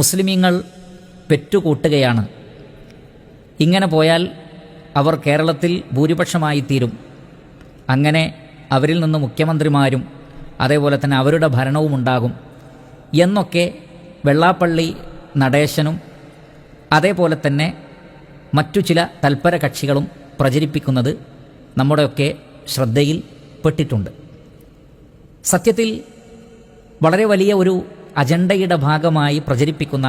മുസ്ലിമീങ്ങൾ പെറ്റുകൂട്ടുകയാണ്. ഇങ്ങനെ പോയാൽ അവർ കേരളത്തിൽ ഭൂരിപക്ഷമായിത്തീരും. അങ്ങനെ അവരിൽ നിന്ന് മുഖ്യമന്ത്രിമാരും അതേപോലെ തന്നെ അവരുടെ ഭരണവും ഉണ്ടാകും എന്നൊക്കെ വെള്ളാപ്പള്ളി നടേശനും അതേപോലെ തന്നെ മറ്റു ചില തൽപര കക്ഷികളും പ്രചരിപ്പിക്കുന്നത് നമ്മുടെയൊക്കെ ശ്രദ്ധയിൽ പെട്ടിട്ടുണ്ട്. സത്യത്തിൽ വളരെ വലിയ ഒരു അജണ്ടയുടെ ഭാഗമായി പ്രചരിപ്പിക്കുന്ന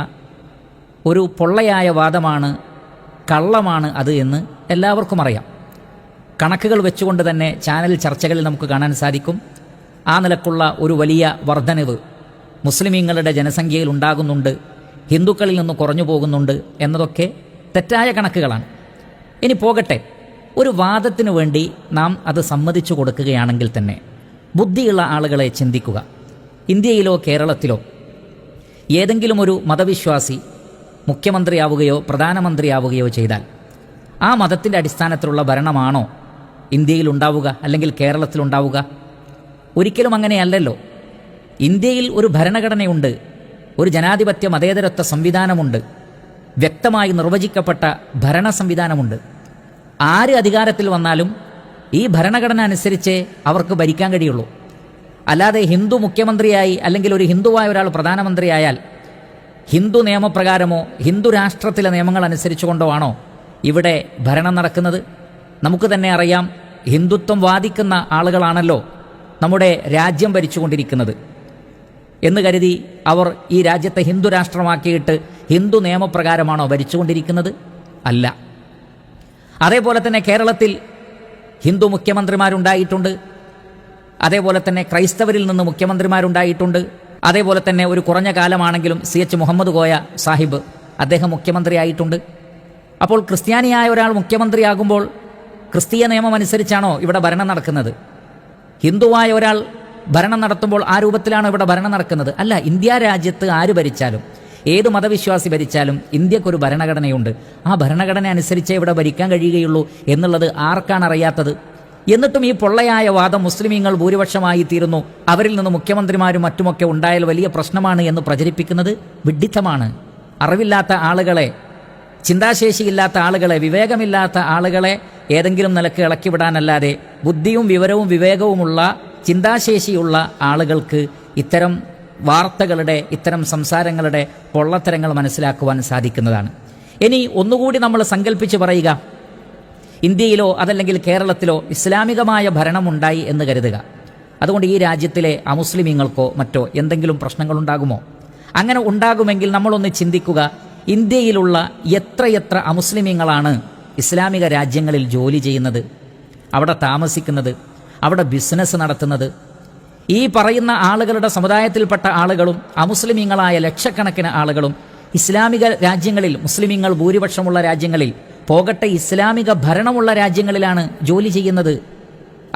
ഒരു പൊള്ളയായ വാദമാണ്, കള്ളമാണ് അത് എന്ന് എല്ലാവർക്കും അറിയാം. കണക്കുകൾ വെച്ചുകൊണ്ട് തന്നെ ചാനൽ ചർച്ചകളിൽ നമുക്ക് കാണാൻ സാധിക്കും. ആ നിലക്കുള്ള ഒരു വലിയ വർധനവ് മുസ്ലിമീങ്ങളുടെ ജനസംഖ്യയിൽ ഉണ്ടാകുന്നുണ്ട്, ഹിന്ദുക്കളിൽ നിന്ന് കുറഞ്ഞു പോകുന്നുണ്ട് എന്നതൊക്കെ തെറ്റായ കണക്കുകളാണ്. ഇനി പോകട്ടെ, ഒരു വാദത്തിനു വേണ്ടി നാം അത് സമ്മതിച്ചു കൊടുക്കുകയാണെങ്കിൽ തന്നെ ബുദ്ധിയുള്ള ആളുകളെ ചിന്തിക്കുക. ഇന്ത്യയിലോ കേരളത്തിലോ ഏതെങ്കിലും ഒരു മതവിശ്വാസി മുഖ്യമന്ത്രിയാവുകയോ പ്രധാനമന്ത്രിയാവുകയോ ചെയ്താൽ ആ മതത്തിൻ്റെ അടിസ്ഥാനത്തിലുള്ള ഭരണമാണോ ഇന്ത്യയിൽ ഉണ്ടാവുക അല്ലെങ്കിൽ കേരളത്തിലുണ്ടാവുക? ഒരിക്കലും അങ്ങനെയല്ലല്ലോ. ഇന്ത്യയിൽ ഒരു ഭരണഘടനയുണ്ട്, ഒരു ജനാധിപത്യ മതേതരത്വ സംവിധാനമുണ്ട്, വ്യക്തമായി നിർവചിക്കപ്പെട്ട ഭരണ സംവിധാനമുണ്ട്. ആര് അധികാരത്തിൽ വന്നാലും ഈ ഭരണഘടന അനുസരിച്ചേ അവർക്ക് ഭരിക്കാൻ കഴിയുള്ളൂ. അല്ലാതെ ഹിന്ദു മുഖ്യമന്ത്രിയായി അല്ലെങ്കിൽ ഒരു ഹിന്ദുവായ ഒരാൾ പ്രധാനമന്ത്രിയായാൽ ഹിന്ദു നിയമപ്രകാരമോ ഹിന്ദു രാഷ്ട്രത്തിലെ നിയമങ്ങൾ അനുസരിച്ചുകൊണ്ടോ ആണോ ഇവിടെ ഭരണം നടക്കുന്നത്? നമുക്ക് തന്നെ അറിയാം, ഹിന്ദുത്വം വാദിക്കുന്ന ആളുകളാണല്ലോ നമ്മുടെ രാജ്യം ഭരിച്ചുകൊണ്ടിരിക്കുന്നത് എന്ന് കരുതി അവർ ഈ രാജ്യത്തെ ഹിന്ദു രാഷ്ട്രമാക്കിയിട്ട് ഹിന്ദു നിയമപ്രകാരമാണോ ഭരിച്ചുകൊണ്ടിരിക്കുന്നത്? അല്ല. അതേപോലെ തന്നെ കേരളത്തിൽ ഹിന്ദു മുഖ്യമന്ത്രിമാരുണ്ടായിട്ടുണ്ട്, അതേപോലെ തന്നെ ക്രൈസ്തവരിൽ നിന്ന് മുഖ്യമന്ത്രിമാരുണ്ടായിട്ടുണ്ട്. അതേപോലെ തന്നെ ഒരു കുറഞ്ഞ കാലമാണെങ്കിലും CH മുഹമ്മദ് കോയ സാഹിബ് അദ്ദേഹം മുഖ്യമന്ത്രിയായിട്ടുണ്ട്. അപ്പോൾ ക്രിസ്ത്യാനിയായ ഒരാൾ മുഖ്യമന്ത്രിയാകുമ്പോൾ ക്രിസ്തീയ നിയമം അനുസരിച്ചാണോ ഇവിടെ ഭരണം നടക്കുന്നത്? ഹിന്ദുവായ ഒരാൾ ഭരണം നടത്തുമ്പോൾ ആ രൂപത്തിലാണോ ഇവിടെ ഭരണം നടക്കുന്നത്? അല്ല. ഇന്ത്യ രാജ്യത്ത് ആര് ഭരിച്ചാലും, ഏത് മതവിശ്വാസി ഭരിച്ചാലും ഇന്ത്യക്കൊരു ഭരണഘടനയുണ്ട്. ആ ഭരണഘടന അനുസരിച്ചേ ഇവിടെ ഭരിക്കാൻ കഴിയുകയുള്ളൂ എന്നുള്ളത് ആർക്കാണ് അറിയാത്തത്? എന്നിട്ടും ഈ പൊള്ളയായ വാദം മുസ്ലിമീങ്ങൾ ഭൂരിപക്ഷമായി തീരുന്നു, അവരിൽ നിന്ന് മുഖ്യമന്ത്രിമാരും മറ്റുമൊക്കെ ഉണ്ടായാൽ വലിയ പ്രശ്നമാണ് എന്ന് പ്രചരിപ്പിക്കുന്നത് വിഡ്ഢിത്തമാണ്. അറിവില്ലാത്ത ആളുകളെ, ചിന്താശേഷിയില്ലാത്ത ആളുകളെ, വിവേകമില്ലാത്ത ആളുകളെ ഏതെങ്കിലും നിലക്ക് ഇളക്കിവിടാനല്ലാതെ ബുദ്ധിയും വിവരവും വിവേകവുമുള്ള ചിന്താശേഷിയുള്ള ആളുകൾക്ക് ഇത്തരം വാർത്തകളുടെ, ഇത്തരം സംസാരങ്ങളുടെ പൊള്ളത്തരങ്ങൾ മനസ്സിലാക്കുവാൻ സാധിക്കുന്നതാണ്. ഇനി ഒന്നുകൂടി നമ്മൾ സങ്കല്പിച്ച് പറയുക, ഇന്ത്യയിലോ അതല്ലെങ്കിൽ കേരളത്തിലോ ഇസ്ലാമികമായ ഭരണമുണ്ടായി എന്ന് കരുതുക. അതുകൊണ്ട് ഈ രാജ്യത്തിലെ അമുസ്ലിമീങ്ങൾക്കോ മറ്റോ എന്തെങ്കിലും പ്രശ്നങ്ങളുണ്ടാകുമോ? അങ്ങനെ ഉണ്ടാകുമെങ്കിൽ നമ്മളൊന്ന് ചിന്തിക്കുക, ഇന്ത്യയിലുള്ള എത്രയെത്ര അമുസ്ലിമീങ്ങളാണ് ഇസ്ലാമിക രാജ്യങ്ങളിൽ ജോലി ചെയ്യുന്നത്, അവിടെ താമസിക്കുന്നത്, അവിടെ ബിസിനസ് നടത്തുന്നത്? ഈ പറയുന്ന ആളുകളുടെ സമുദായത്തിൽപ്പെട്ട ആളുകളും അമുസ്ലിമീങ്ങളായ ലക്ഷക്കണക്കിന് ആളുകളും ഇസ്ലാമിക രാജ്യങ്ങളിൽ, മുസ്ലിമീങ്ങൾ ഭൂരിപക്ഷമുള്ള രാജ്യങ്ങളിൽ, പോകട്ടെ ഇസ്ലാമിക ഭരണമുള്ള രാജ്യങ്ങളിലാണ് ജോലി ചെയ്യുന്നത്,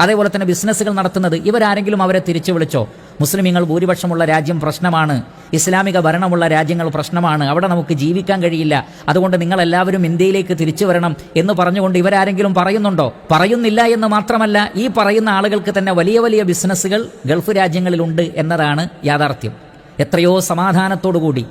അതേപോലെ തന്നെ ബിസിനസ്സുകൾ നടത്തുന്നത്. ഇവരാരെങ്കിലും അവരെ തിരിച്ചു വിളിച്ചോ? മുസ്ലിമീങ്ങൾ ഭൂരിപക്ഷമുള്ള രാജ്യം പ്രശ്നമാണ്, ഇസ്ലാമിക ഭരണമുള്ള രാജ്യങ്ങൾ പ്രശ്നമാണ്, അവിടെ നമുക്ക് ജീവിക്കാൻ കഴിയില്ല, അതുകൊണ്ട് നിങ്ങളെല്ലാവരും ഇന്ത്യയിലേക്ക് തിരിച്ചു വരണം എന്ന് പറഞ്ഞുകൊണ്ട് ഇവരാരെങ്കിലും പറയുന്നുണ്ടോ? പറയുന്നില്ല എന്ന് മാത്രമല്ല, ഈ പറയുന്ന ആളുകൾക്ക് തന്നെ വലിയ വലിയ ബിസിനസ്സുകൾ ഗൾഫ് രാജ്യങ്ങളിലുണ്ട് എന്നതാണ് യാഥാർത്ഥ്യം. എത്രയോ സമാധാനത്തോടുകൂടി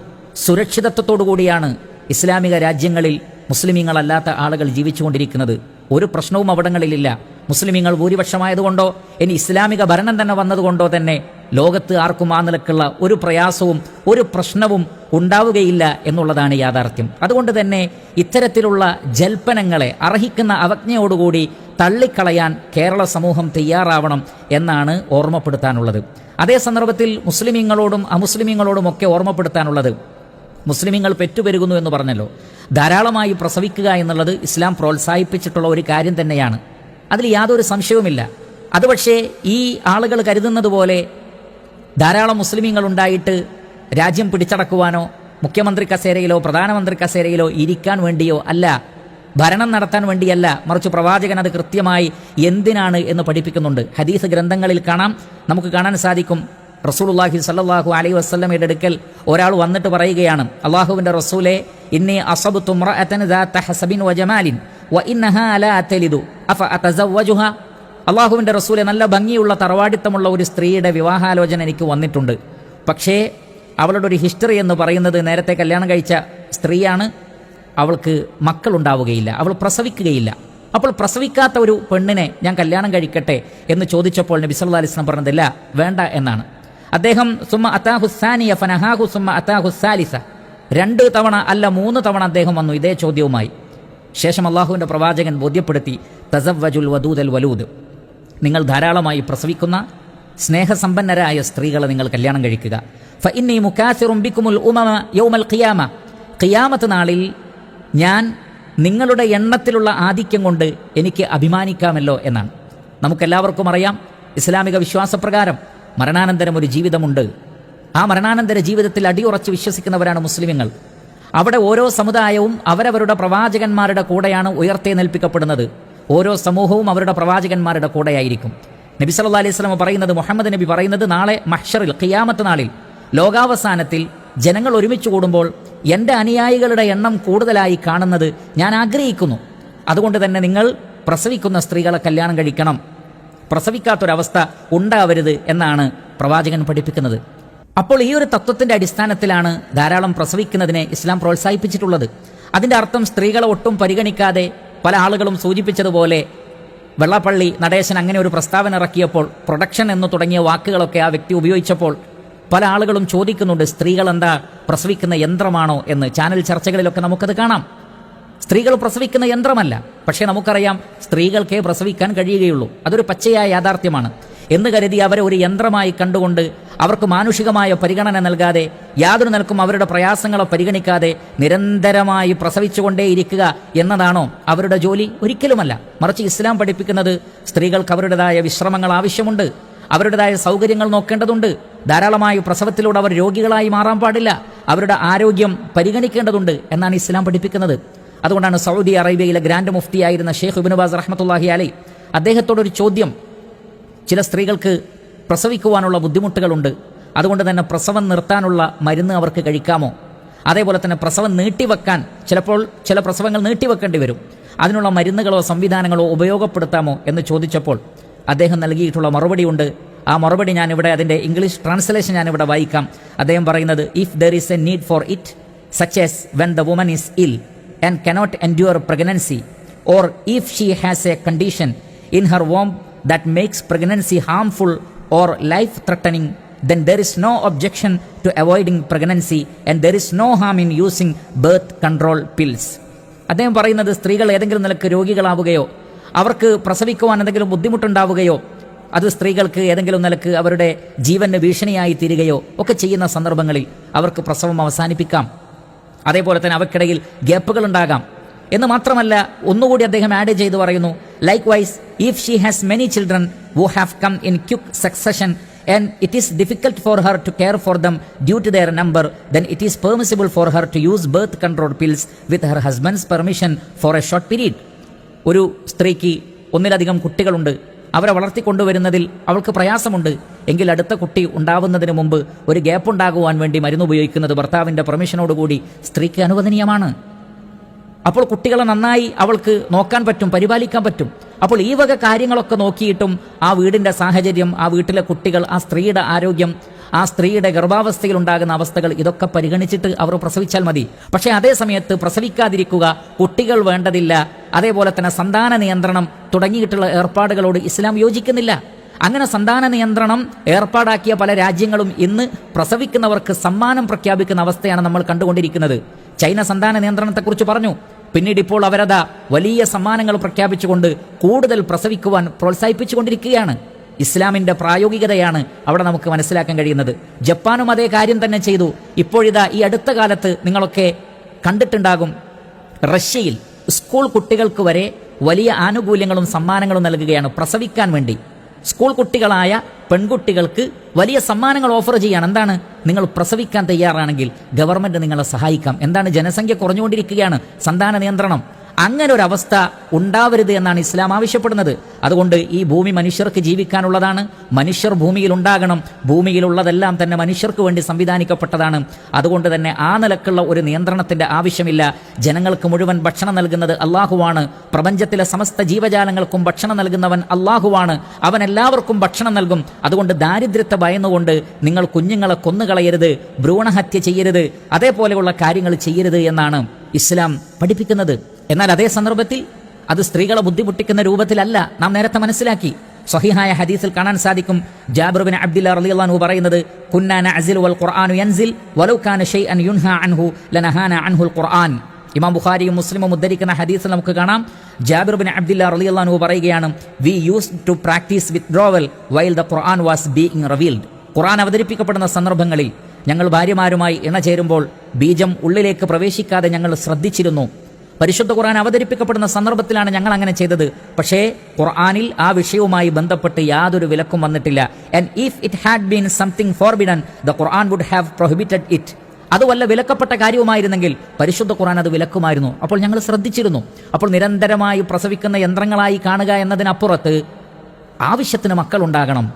സുരക്ഷിതത്വത്തോടുകൂടിയാണ് ഇസ്ലാമിക രാജ്യങ്ങളിൽ മുസ്ലിമീങ്ങളല്ലാത്ത ആളുകൾ ജീവിച്ചുകൊണ്ടിരിക്കുന്നത്. ഒരു പ്രശ്നവും അവിടങ്ങളിലില്ല. മുസ്ലിമീങ്ങൾ ഭൂരിപക്ഷമായതുകൊണ്ടോ ഇനി ഇസ്ലാമിക ഭരണം തന്നെ വന്നതുകൊണ്ടോ തന്നെ ലോകത്ത് ആർക്കും ആ നിലക്കുള്ള ഒരു പ്രയാസവും ഒരു പ്രശ്നവും ഉണ്ടാവുകയില്ല എന്നുള്ളതാണ് യാഥാർത്ഥ്യം. അതുകൊണ്ട് തന്നെ ഇത്തരത്തിലുള്ള ജൽപ്പനങ്ങളെ അർഹിക്കുന്ന അവജ്ഞയോടുകൂടി തള്ളിക്കളയാൻ കേരള സമൂഹം തയ്യാറാവണം എന്നാണ് ഓർമ്മപ്പെടുത്താനുള്ളത്. അതേ സന്ദർഭത്തിൽ മുസ്ലിമീങ്ങളോടും അമുസ്ലിമീങ്ങളോടും ഒക്കെ ഓർമ്മപ്പെടുത്താനുള്ളത്, മുസ്ലിമീങ്ങൾ പെറ്റുപെരുകുന്നു എന്ന് പറഞ്ഞല്ലോ, ധാരാളമായി പ്രസവിക്കുക എന്നുള്ളത് ഇസ്ലാം പ്രോത്സാഹിപ്പിച്ചിട്ടുള്ള ഒരു കാര്യം തന്നെയാണ്, അതിൽ യാതൊരു സംശയവുമില്ല. അത് പക്ഷേ ഈ ആളുകൾ കരുതുന്നത് പോലെ ധാരാളം മുസ്ലിമീങ്ങൾ ഉണ്ടായിട്ട് രാജ്യം പിടിച്ചടക്കുവാനോ മുഖ്യമന്ത്രി കസേരയിലോ പ്രധാനമന്ത്രി കസേരയിലോ ഇരിക്കാൻ വേണ്ടിയോ അല്ല, ഭരണം നടത്താൻ വേണ്ടിയല്ല, മറിച്ച് പ്രവാചകൻ അത് കൃത്യമായി എന്തിനാണ് എന്ന് പഠിപ്പിക്കുന്നുണ്ട്. ഹദീസ് ഗ്രന്ഥങ്ങളിൽ കാണാം, നമുക്ക് കാണാൻ സാധിക്കും. റസൂലുള്ളാഹി സ്വല്ലല്ലാഹു അലൈഹി വസല്ലമയുടെ അടുക്കൽ ഒരാൾ വന്നിട്ട് പറയുകയാണ്, അല്ലാഹുവിൻ്റെ റസൂലേ, ഇന്നി അസബ്തു ഇംറഅതൻ ദാത ഹസബിൻ വജമാലിൻ വഇന്നഹാ ലാ തലിദു അഫ അതസവ്വജുഹാ. അല്ലാഹുവിൻ്റെ റസൂലെ, നല്ല ഭംഗിയുള്ള തറവാടിത്തമുള്ള ഒരു സ്ത്രീയുടെ വിവാഹാലോചന എനിക്ക് വന്നിട്ടുണ്ട്, പക്ഷേ അവളുടെ ഒരു ഹിസ്റ്ററി എന്ന് പറയുന്നത് നേരത്തെ കല്യാണം കഴിച്ച സ്ത്രീയാണ്, അവൾക്ക് മക്കളുണ്ടാവുകയില്ല, അവൾ പ്രസവിക്കുകയില്ല. അപ്പോൾ പ്രസവിക്കാത്ത ഒരു പെണ്ണിനെ ഞാൻ കല്യാണം കഴിക്കട്ടെ എന്ന് ചോദിച്ചപ്പോൾ നബി സല്ലല്ലാഹു അലൈഹി വസല്ലം പറഞ്ഞതില്ല, വേണ്ട എന്നാണ്. അദ്ദേഹം സുമ്മ അതാഹു സാനിയ ഫനഹാഹു സുമ്മ അതാഹു സാലിസ, 2 തവണ അല്ല 3 തവണ അദ്ദേഹം വന്നു ഇതേ ചോദ്യവുമായി. ശേഷം അള്ളാഹുവിൻ്റെ പ്രവാചകൻ ബോധ്യപ്പെടുത്തി, തസവ്വജുൽ വദൂദൽ വലൂദ്, നിങ്ങൾ ധാരാളമായി പ്രസവിക്കുന്ന സ്നേഹസമ്പന്നരായ സ്ത്രീകളെ നിങ്ങൾ കല്യാണം കഴിക്കുക. ഫഇന്നി മുകാസിറും ബിക്കുമുൽ ഉമമ യൗമൽ ഖിയാമ, ഖിയാമത്ത് നാളിൽ ഞാൻ നിങ്ങളുടെ എണ്ണത്തിലുള്ള ആധിക്യം കൊണ്ട് എനിക്ക് അഭിമാനിക്കാമല്ലോ എന്നാണ്. നമുക്കെല്ലാവർക്കും അറിയാം, ഇസ്ലാമിക വിശ്വാസപ്രകാരം മരണാനന്തരം ഒരു ജീവിതമുണ്ട്. ആ മരണാനന്തര ജീവിതത്തിൽ അടിയുറച്ച് വിശ്വസിക്കുന്നവരാണ് മുസ്ലിമുകൾ. അവിടെ ഓരോ സമുദായവും അവരവരുടെ പ്രവാചകന്മാരുടെ കൂടെയാണ് ഉയർത്തെഴുന്നേൽപ്പിക്കപ്പെടുന്നത്. ഓരോ സമൂഹവും അവരുടെ പ്രവാചകന്മാരുടെ കൂടെയായിരിക്കും. നബി സല്ലല്ലാഹു അലൈഹി വസല്ലം പറയുന്നത്, മുഹമ്മദ് നബി പറയുന്നത്, നാളെ മഹ്ശറിൽ ഖിയാമത്ത് നാളിൽ ലോകാവസാനത്തിൽ ജനങ്ങൾ ഒരുമിച്ച് കൂടുമ്പോൾ എൻ്റെ അനുയായികളുടെ എണ്ണം കൂടുതലായി കാണുന്നത് ഞാൻ ആഗ്രഹിക്കുന്നു. അതുകൊണ്ട് തന്നെ നിങ്ങൾ പ്രസവിക്കുന്ന സ്ത്രീകളെ കല്യാണം കഴിക്കണം, പ്രസവിക്കാത്തൊരവസ്ഥ ഉണ്ടാവരുത് എന്നാണ് പ്രവാചകൻ പഠിപ്പിക്കുന്നത്. അപ്പോൾ ഈ ഒരു തത്വത്തിൻ്റെ അടിസ്ഥാനത്തിലാണ് ധാരാളം പ്രസവിക്കുന്നതിനെ ഇസ്ലാം പ്രോത്സാഹിപ്പിച്ചിട്ടുള്ളത്. അതിൻ്റെ അർത്ഥം സ്ത്രീകളെ ഒട്ടും പരിഗണിക്കാതെ പല ആളുകളും സൂചിപ്പിച്ചതുപോലെ വെള്ളാപ്പള്ളി നടേശൻ അങ്ങനെ ഒരു പ്രസ്താവന ഇറക്കിയപ്പോൾ, പ്രൊഡക്ഷൻ എന്ന് തുടങ്ങിയ വാക്കുകളൊക്കെ ആ വ്യക്തി ഉപയോഗിച്ചപ്പോൾ പല ആളുകളും ചോദിക്കുന്നുണ്ട്, സ്ത്രീകൾ എന്താ പ്രസവിക്കുന്ന യന്ത്രമാണോ എന്ന്. ചാനൽ ചർച്ചകളിലൊക്കെ നമുക്കത് കാണാം. സ്ത്രീകൾ പ്രസവിക്കുന്ന യന്ത്രമല്ല, പക്ഷേ നമുക്കറിയാം സ്ത്രീകൾക്കേ പ്രസവിക്കാൻ കഴിയുകയുള്ളൂ. അതൊരു പച്ചയായ യാഥാർത്ഥ്യമാണ് എന്ന് കരുതി അവരെ ഒരു യന്ത്രമായി കണ്ടുകൊണ്ട് അവർക്ക് മാനുഷികമായ പരിഗണന നൽകാതെ യാതൊരു നിലക്കും അവരുടെ പ്രയാസങ്ങളെ പരിഗണിക്കാതെ നിരന്തരമായി പ്രസവിച്ചുകൊണ്ടേയിരിക്കുക എന്നതാണോ അവരുടെ ജോലി? ഒരിക്കലുമല്ല. മറിച്ച് ഇസ്ലാം പഠിപ്പിക്കുന്നത് സ്ത്രീകൾക്ക് അവരുടേതായ വിശ്രമങ്ങൾ ആവശ്യമുണ്ട്, അവരുടേതായ സൗകര്യങ്ങൾ നോക്കേണ്ടതുണ്ട്. ധാരാളമായി പ്രസവത്തിലൂടെ അവർ രോഗികളായി മാറാൻ പാടില്ല, അവരുടെ ആരോഗ്യം പരിഗണിക്കേണ്ടതുണ്ട് എന്നാണ് ഇസ്ലാം പഠിപ്പിക്കുന്നത്. അതുകൊണ്ടാണ് സൗദി അറേബ്യയിലെ ഗ്രാൻഡ് മുഫ്തിയായിരുന്ന ഷെയ്ഖ് ഇബ്നു ബാസ് റഹ്മത്തുള്ളാഹി അലൈഹി അദ്ദേഹത്തോടൊരു ചോദ്യം, ചില സ്ത്രീകൾക്ക് പ്രസവിക്കുവാനുള്ള ബുദ്ധിമുട്ടുകളുണ്ട്, അതുകൊണ്ട് തന്നെ പ്രസവം നിർത്താനുള്ള മരുന്ന് അവർക്ക് കഴിക്കാമോ? അതേപോലെ തന്നെ പ്രസവം നീട്ടിവെക്കാൻ ചിലപ്പോൾ ചില പ്രസവങ്ങൾ നീട്ടിവെക്കേണ്ടി വരും, അതിനുള്ള മരുന്നുകളോ സംവിധാനങ്ങളോ ഉപയോഗപ്പെടുത്താമോ എന്ന് ചോദിച്ചപ്പോൾ അദ്ദേഹം നൽകിയിട്ടുള്ള മറുപടിയുണ്ട്. ആ മറുപടി ഞാനിവിടെ അതിൻ്റെ ഇംഗ്ലീഷ് ട്രാൻസ്ലേഷൻ ഞാനിവിടെ വായിക്കാം. അദ്ദേഹം പറയുന്നത്, if there is a need for it, such as when the woman is ill and cannot endure pregnancy, or if she has a condition in her womb that makes pregnancy harmful or life threatening, then there is no objection to avoiding pregnancy and there is no harm in using birth control pills. അദ്ദേഹം പറയുന്നത്, സ്ത്രീകൾ ഏതെങ്കിലും നിലക്ക് രോഗികളാവുകയോ അവർക്ക് പ്രസവിക്കുവാൻ എന്തെങ്കിലും ബുദ്ധിമുട്ടുണ്ടാവുകയോ അത് സ്ത്രീകൾക്ക് ഏതെങ്കിലും നിലക്ക് അവരുടെ ജീവന് ഭീഷണിയായി തീരുകയോ ഒക്കെ ചെയ്യുന്ന സന്ദർഭങ്ങളിൽ അവർക്ക് പ്രസവം അവസാനിപ്പിക്കാം. അതേപോലെ തന്നെ അവയ്ക്കിടയിൽ ഗ്യാപ്പുകൾ ഉണ്ടാകാം എന്ന് മാത്രമല്ല, ഒന്നുകൂടി അദ്ദേഹം ആഡ് ചെയ്ത് പറയുന്നു, likewise if she has many children who have come in quick succession and it is difficult for her to care for them due to their number, then it is permissible for her to use birth control pills with her husband's permission for a short period. ഒരു സ്ത്രീക്ക് ഒന്നിലധികം കുട്ടികളുണ്ട്, അവരെ വളർത്തിക്കൊണ്ടുവരുന്നതിൽ അവൾക്ക് പ്രയാസമുണ്ട് എങ്കിൽ അടുത്ത കുട്ടി ഉണ്ടാവുന്നതിന് മുമ്പ് ഒരു ഗ്യാപ്പ് ഉണ്ടാകുവാൻ വേണ്ടി മരുന്ന് ഉപയോഗിക്കുന്നത് ഭർത്താവിൻ്റെ പെർമിഷനോടുകൂടി സ്ത്രീക്ക് അനുവദനീയമാണ്. അപ്പോൾ കുട്ടികളെ നന്നായി അവൾക്ക് നോക്കാൻ പറ്റും, പരിപാലിക്കാൻ പറ്റും. അപ്പോൾ ഈ വക കാര്യങ്ങളൊക്കെ നോക്കിയിട്ടും ആ വീടിൻ്റെ സാഹചര്യം, ആ വീട്ടിലെ കുട്ടികൾ, ആ സ്ത്രീയുടെ ആരോഗ്യം, ആ സ്ത്രീയുടെ ഗർഭാവസ്ഥയിൽ ഉണ്ടാകുന്ന അവസ്ഥകൾ, ഇതൊക്കെ പരിഗണിച്ചിട്ട് അവർ പ്രസവിച്ചാൽ മതി. പക്ഷേ അതേ സമയത്ത് പ്രസവിക്കാതിരിക്കുക, കുട്ടികൾ വേണ്ടതില്ല, അതേപോലെ തന്നെ സന്താന നിയന്ത്രണം തുടങ്ങിയിട്ടുള്ള ഏർപ്പാടുകളോട് ഇസ്ലാം യോജിക്കുന്നില്ല. അങ്ങനെ സന്താന നിയന്ത്രണം ഏർപ്പാടാക്കിയ പല രാജ്യങ്ങളും ഇന്ന് പ്രസവിക്കുന്നവർക്ക് സമ്മാനം പ്രഖ്യാപിക്കുന്ന അവസ്ഥയാണ് നമ്മൾ കണ്ടുകൊണ്ടിരിക്കുന്നത്. ചൈന സന്താന നിയന്ത്രണത്തെക്കുറിച്ച് പറഞ്ഞു, പിന്നീട് ഇപ്പോൾ അവരതാ വലിയ സമ്മാനങ്ങൾ പ്രഖ്യാപിച്ചുകൊണ്ട് കൂടുതൽ പ്രസവിക്കുവാൻ പ്രോത്സാഹിപ്പിച്ചുകൊണ്ടിരിക്കുകയാണ്. ഇസ്ലാമിൻ്റെ പ്രായോഗികതയാണ് അവിടെ നമുക്ക് മനസ്സിലാക്കാൻ കഴിയുന്നത്. ജപ്പാനും അതേ കാര്യം തന്നെ ചെയ്തു. ഇപ്പോഴിതാ ഈ അടുത്ത കാലത്ത് നിങ്ങളൊക്കെ കണ്ടിട്ടുണ്ടാകും, റഷ്യയിൽ സ്കൂൾ കുട്ടികൾക്ക് വരെ വലിയ ആനുകൂല്യങ്ങളും സമ്മാനങ്ങളും നൽകുകയാണ് പ്രസവിക്കാൻ വേണ്ടി. സ്കൂൾ കുട്ടികളായ പെൺകുട്ടികൾക്ക് വലിയ സമ്മാനങ്ങൾ ഓഫർ ചെയ്യാണ്. എന്താണ്? നിങ്ങൾ പ്രസവിക്കാൻ തയ്യാറാണെങ്കിൽ ഗവൺമെൻറ് നിങ്ങളെ സഹായിക്കാം. എന്താണ്? ജനസംഖ്യ കുറഞ്ഞുകൊണ്ടിരിക്കുകയാണ്, സന്താന നിയന്ത്രണം. അങ്ങനെ ഒരു അവസ്ഥ ഉണ്ടാവരുത് എന്നാണ് ഇസ്ലാം ആവശ്യപ്പെടുന്നത്. അതുകൊണ്ട് ഈ ഭൂമി മനുഷ്യർക്ക് ജീവിക്കാനുള്ളതാണ്. മനുഷ്യർ ഭൂമിയിൽ ഉണ്ടാകണം. ഭൂമിയിലുള്ളതെല്ലാം തന്നെ മനുഷ്യർക്ക് വേണ്ടി സംവിധാനിക്കപ്പെട്ടതാണ്. അതുകൊണ്ട് തന്നെ ആ നിലക്കുള്ള ഒരു നിയന്ത്രണത്തിന്റെ ആവശ്യമില്ല. ജനങ്ങൾക്ക് മുഴുവൻ ഭക്ഷണം നൽകുന്നത് അള്ളാഹുവാണ്. പ്രപഞ്ചത്തിലെ സമസ്ത ജീവജാലങ്ങൾക്കും ഭക്ഷണം നൽകുന്നവൻ അള്ളാഹുവാണ്. അവൻ എല്ലാവർക്കും ഭക്ഷണം നൽകും. അതുകൊണ്ട് ദാരിദ്ര്യത്തെ ഭയന്നുകൊണ്ട് നിങ്ങൾ കുഞ്ഞുങ്ങളെ കൊന്നുകളയരുത്, ഭ്രൂണഹത്യ ചെയ്യരുത്, അതേപോലെയുള്ള കാര്യങ്ങൾ ചെയ്യരുത് എന്നാണ് ഇസ്ലാം പഠിപ്പിക്കുന്നത്. എന്നാൽ അതേ സന്ദർഭത്തിൽ അത് സ്ത്രീകളെ ബുദ്ധിമുട്ടിക്കുന്ന രൂപത്തിലല്ല. നാം നേരത്തെ മനസ്സിലാക്കി. സ്വഹീഹായ ഹദീസിൽ കാണാൻ സാധിക്കും, ജാബിർ ബിൻ അബ്ദുല്ലാഹ് റളിയല്ലാഹു അൻഹു പറയുന്നത്, കുന്നാ നഅ്സിൽ വൽ ഖുർആനു യൻസിൽ വലൗ കാന ഷൈഅൻ യുൻഹാ അൻഹു ലനഹാന അൻഹുൽ ഖുർആൻ. ഇമാം ബുഖാരിയും മുസ്ലിമും ഉദ്ധരിക്കുന്ന ഹദീസിൽ നമുക്ക് കാണാം, ജാബിർ ബിൻ അബ്ദുല്ലാഹ് റളിയല്ലാഹു അൻഹു പറയുകയാണ്, we used to practise withdrawal while the Quran was being revealed. Quran അവതരിപ്പിക്കപ്പെടുന്ന സന്ദർഭങ്ങളിൽ ഞങ്ങൾ ഭാര്യമാരുമായി ഇണചേരുമ്പോൾ ബീജം ഉള്ളിലേക്ക് പ്രവേശിക്കാതെ ഞങ്ങൾ ശ്രദ്ധിച്ചിരുന്നു. പരിശുദ്ധ ഖുർആൻ അവതരിപ്പിക്കപ്പെടുന്ന സന്ദർഭത്തിലാണ് ഞങ്ങൾ അങ്ങനെ ചെയ്തത്. പക്ഷേ ഖുർആനിൽ ആ വിഷയവുമായി ബന്ധപ്പെട്ട് യാതൊരു വിലക്കും വന്നിട്ടില്ല. And if it had been something forbidden the Quran would have prohibited it. അത് വല്ല വിലക്കപ്പെട്ട കാര്യവുമായിരുന്നെങ്കിൽ പരിശുദ്ധ ഖുർആൻ അത് വിലക്കുമായിരുന്നു. അപ്പോൾ ഞങ്ങൾ ശ്രദ്ധിച്ചിരുന്നു. അപ്പോൾ നിരന്തരമായി പ്രസവിക്കുന്ന യന്ത്രങ്ങളായി കാണുക എന്നതിനപ്പുറത്ത് ആവശ്യത്തിന് മക്കളുണ്ടാകണം.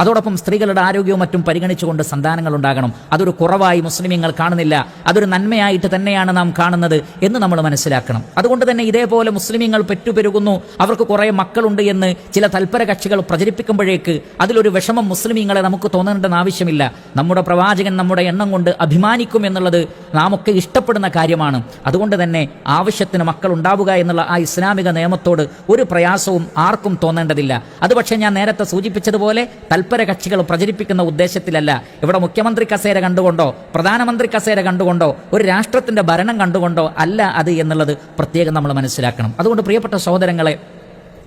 അതോടൊപ്പം സ്ത്രീകളുടെ ആരോഗ്യവും മറ്റും പരിഗണിച്ചുകൊണ്ട് സന്താനങ്ങൾ ഉണ്ടാകണം. അതൊരു കുറവായി മുസ്ലിമീങ്ങൾ കാണുന്നില്ല, അതൊരു നന്മയായിട്ട് തന്നെയാണ് നാം കാണുന്നത് എന്ന് നമ്മൾ മനസ്സിലാക്കണം. അതുകൊണ്ട് തന്നെ ഇതേപോലെ മുസ്ലിമീങ്ങൾ പെറ്റുപെരുകുന്നു, അവർക്ക് കുറേ മക്കളുണ്ട് എന്ന് ചില തൽപര കക്ഷികൾ പ്രചരിപ്പിക്കുമ്പോഴേക്ക് അതിലൊരു വിഷമം മുസ്ലിമീങ്ങളെ നമുക്ക് തോന്നേണ്ടെന്ന് ആവശ്യമില്ല. നമ്മുടെ പ്രവാചകൻ നമ്മുടെ എണ്ണം കൊണ്ട് അഭിമാനിക്കും എന്നുള്ളത് നാമൊക്കെ ഇഷ്ടപ്പെടുന്ന കാര്യമാണ്. അതുകൊണ്ട് തന്നെ ആവശ്യത്തിന് മക്കൾ ഉണ്ടാവുക എന്നുള്ള ആ ഇസ്ലാമിക നിയമത്തോട് ഒരു പ്രയാസവും ആർക്കും തോന്നേണ്ടതില്ല. അത് പക്ഷേ ഞാൻ നേരത്തെ സൂചിപ്പിച്ചതുപോലെ തൽപര കക്ഷികൾ പ്രചരിപ്പിക്കുന്ന ഉദ്ദേശത്തിലല്ല. ഇവിടെ മുഖ്യമന്ത്രി കസേര കണ്ടുകൊണ്ടോ പ്രധാനമന്ത്രി കസേര കണ്ടുകൊണ്ടോ ഒരു രാഷ്ട്രത്തിന്റെ ഭരണം കണ്ടുകൊണ്ടോ അല്ല അത് എന്നുള്ളത് പ്രത്യേകം നമ്മൾ മനസ്സിലാക്കണം. അതുകൊണ്ട് പ്രിയപ്പെട്ട സഹോദരങ്ങളെ,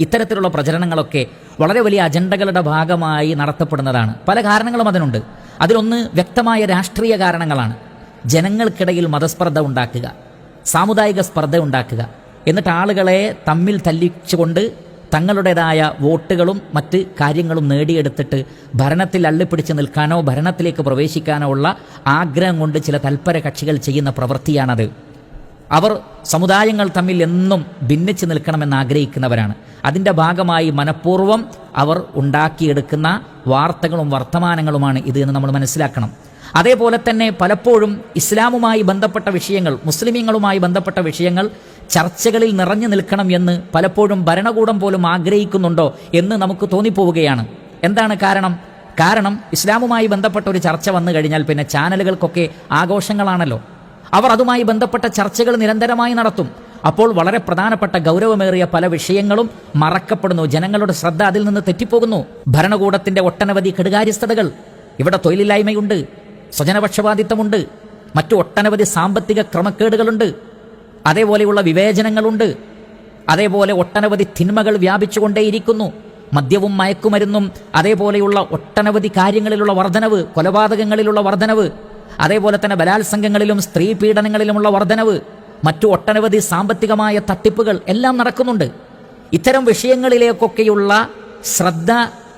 ഇത്തരത്തിലുള്ള പ്രചരണങ്ങളൊക്കെ വളരെ വലിയ അജണ്ടകളുടെ ഭാഗമായി നടത്തപ്പെടുന്നതാണ്. പല കാരണങ്ങളും അതിനുണ്ട്. അതിലൊന്ന് വ്യക്തമായ രാഷ്ട്രീയ കാരണങ്ങളാണ്. ജനങ്ങൾക്കിടയിൽ മതസ്പർദ്ധ ഉണ്ടാക്കുക, സാമുദായിക സ്പർദ്ധ ഉണ്ടാക്കുക, എന്നിട്ട് ആളുകളെ തമ്മിൽ തല്ലിച്ചുകൊണ്ട് തങ്ങളുടേതായ വോട്ടുകളും മറ്റ് കാര്യങ്ങളും നേടിയെടുത്തിട്ട് ഭരണത്തിൽ അള്ളിപ്പിടിച്ച് നിൽക്കാനോ ഭരണത്തിലേക്ക് പ്രവേശിക്കാനോ ഉള്ള ആഗ്രഹം കൊണ്ട് ചില തൽപര കക്ഷികൾ ചെയ്യുന്ന പ്രവൃത്തിയാണത്. അവർ സമുദായങ്ങൾ തമ്മിൽ എന്നും ഭിന്നിച്ച് നിൽക്കണമെന്ന് ആഗ്രഹിക്കുന്നവരാണ്. അതിൻ്റെ ഭാഗമായി മനഃപൂർവ്വം അവർ ഉണ്ടാക്കിയെടുക്കുന്ന വാർത്തകളും വർത്തമാനങ്ങളുമാണ് ഇത് എന്ന് നമ്മൾ മനസ്സിലാക്കണം. അതേപോലെ തന്നെ പലപ്പോഴും ഇസ്ലാമുമായി ബന്ധപ്പെട്ട വിഷയങ്ങൾ, മുസ്ലിമീങ്ങളുമായി ബന്ധപ്പെട്ട വിഷയങ്ങൾ ചർച്ചകളിൽ നിറഞ്ഞു നിൽക്കണം എന്ന് പലപ്പോഴും ഭരണകൂടം പോലും ആഗ്രഹിക്കുന്നുണ്ടോ എന്ന് നമുക്ക് തോന്നിപ്പോവുകയാണ്. എന്താണ് കാരണം ഇസ്ലാമുമായി ബന്ധപ്പെട്ട ഒരു ചർച്ച വന്നു കഴിഞ്ഞാൽ പിന്നെ ചാനലുകൾക്കൊക്കെ ആഘോഷങ്ങളാണല്ലോ. അവർ അതുമായി ബന്ധപ്പെട്ട ചർച്ചകൾ നിരന്തരമായി നടത്തും. അപ്പോൾ വളരെ പ്രധാനപ്പെട്ട ഗൗരവമേറിയ പല വിഷയങ്ങളും മറക്കപ്പെടുന്നു. ജനങ്ങളുടെ ശ്രദ്ധ അതിൽ നിന്ന് തെറ്റിപ്പോകുന്നു. ഭരണകൂടത്തിന്റെ ഒട്ടനവധി കെടുകാര്യസ്ഥതകൾ, ഇവിടെ തൊഴിലില്ലായ്മയുണ്ട്, സ്വജനപക്ഷപാതിത്വമുണ്ട്, മറ്റു ഒട്ടനവധി സാമ്പത്തിക ക്രമക്കേടുകളുണ്ട്, അതേപോലെയുള്ള വിവേചനങ്ങളുണ്ട്, അതേപോലെ ഒട്ടനവധി തിന്മകൾ വ്യാപിച്ചുകൊണ്ടേയിരിക്കുന്നു. മദ്യവും മയക്കുമരുന്നും അതേപോലെയുള്ള ഒട്ടനവധി കാര്യങ്ങളിലുള്ള വർധനവ്, കൊലപാതകങ്ങളിലുള്ള വർധനവ്, അതേപോലെ തന്നെ ബലാത്സംഗങ്ങളിലും സ്ത്രീ പീഡനങ്ങളിലുമുള്ള വർധനവ്, മറ്റു ഒട്ടനവധി സാമ്പത്തികമായ തട്ടിപ്പുകൾ എല്ലാം നടക്കുന്നുണ്ട്. ഇത്തരം വിഷയങ്ങളിലേക്കൊക്കെയുള്ള ശ്രദ്ധ,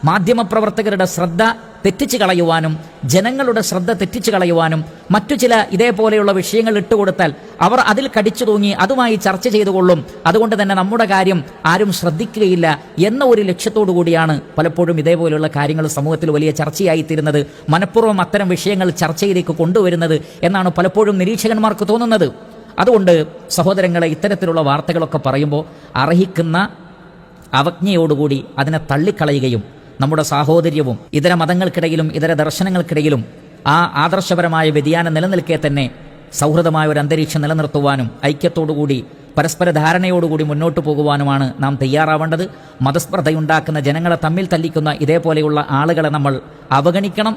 മാധ്യമപ്രവർത്തകരുടെ ശ്രദ്ധ തെറ്റിച്ചു കളയുവാനും ജനങ്ങളുടെ ശ്രദ്ധ തെറ്റിച്ചു കളയുവാനും മറ്റു ചില ഇതേപോലെയുള്ള വിഷയങ്ങൾ ഇട്ടുകൊടുത്താൽ അവർ അതിൽ കടിച്ചു തൂങ്ങി അതുമായി ചർച്ച ചെയ്തുകൊള്ളും. അതുകൊണ്ട് തന്നെ നമ്മുടെ കാര്യം ആരും ശ്രദ്ധിക്കുകയില്ല എന്ന ഒരു ലക്ഷ്യത്തോടു കൂടിയാണ് പലപ്പോഴും ഇതേപോലെയുള്ള കാര്യങ്ങൾ സമൂഹത്തിൽ വലിയ ചർച്ചയായിത്തീരുന്നത്, മനഃപൂർവ്വം അത്തരം വിഷയങ്ങൾ ചർച്ചയിലേക്ക് കൊണ്ടുവരുന്നത് എന്നാണ് പലപ്പോഴും നിരീക്ഷകന്മാർക്ക് തോന്നുന്നത്. അതുകൊണ്ട് സഹോദരങ്ങളെ, ഇത്തരത്തിലുള്ള വാർത്തകളൊക്കെ പറയുമ്പോൾ അർഹിക്കുന്ന അവജ്ഞയോടുകൂടി അതിനെ തള്ളിക്കളയുകയും നമ്മുടെ സാഹോദര്യവും ഇതര മതങ്ങൾക്കിടയിലും ഇതര ദർശനങ്ങൾക്കിടയിലും ആ ആദർശപരമായ വ്യതിയാനം നിലനിൽക്കെ തന്നെ സൗഹൃദമായ ഒരു അന്തരീക്ഷം നിലനിർത്തുവാനും ഐക്യത്തോടുകൂടി പരസ്പര ധാരണയോടുകൂടി മുന്നോട്ട് പോകുവാനുമാണ് നാം തയ്യാറാവേണ്ടത്. മതസ്പർദ്ധയുണ്ടാക്കുന്ന, ജനങ്ങളെ തമ്മിൽ തല്ലിക്കുന്ന ഇതേപോലെയുള്ള ആളുകളെ നമ്മൾ അവഗണിക്കണം.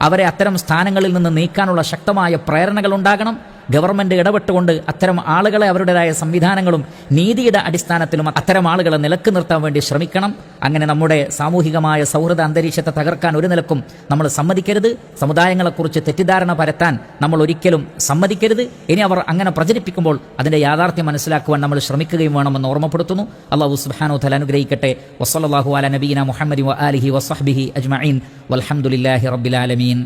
അവരെ അത്തരം സ്ഥാനങ്ങളിൽ നിന്ന് നീക്കാനുള്ള ശക്തമായ പ്രേരണകൾ ഉണ്ടാകണം. ഗവൺമെന്റ് ഇടപെട്ടുകൊണ്ട് അത്തരം ആളുകളെ അവരുടേതായ സംവിധാനങ്ങളും നീതിയുടെ അടിസ്ഥാനത്തിലും അത്തരം ആളുകളെ നിലക്ക് നിർത്താൻ വേണ്ടി ശ്രമിക്കണം. അങ്ങനെ നമ്മുടെ സാമൂഹികമായ സൗഹൃദ അന്തരീക്ഷത്തെ തകർക്കാൻ ഒരു നിലക്കും നമ്മൾ സമ്മതിക്കരുത്. സമുദായങ്ങളെക്കുറിച്ച് തെറ്റിദ്ധാരണ പരത്താൻ നമ്മൾ ഒരിക്കലും സമ്മതിക്കരുത്. ഇനി അവർ അങ്ങനെ പ്രചരിപ്പിക്കുമ്പോൾ അതിന്റെ യാഥാർത്ഥ്യം മനസ്സിലാക്കുവാൻ നമ്മൾ ശ്രമിക്കുകയും വേണമെന്ന് ഓർമ്മപ്പെടുത്തുന്നു. അല്ലാഹു സുബ്ഹാനഹു വ തആല അനുഗ്രഹിക്കട്ടെ. വസല്ലല്ലാഹു അലാ നബിയിന മുഹമ്മദി വ ആലിഹി വസഹ്ബിഹി അജ്മഈൻ വൽഹംദുലില്ലാഹി റബ്ബിൽ ആലമീൻ.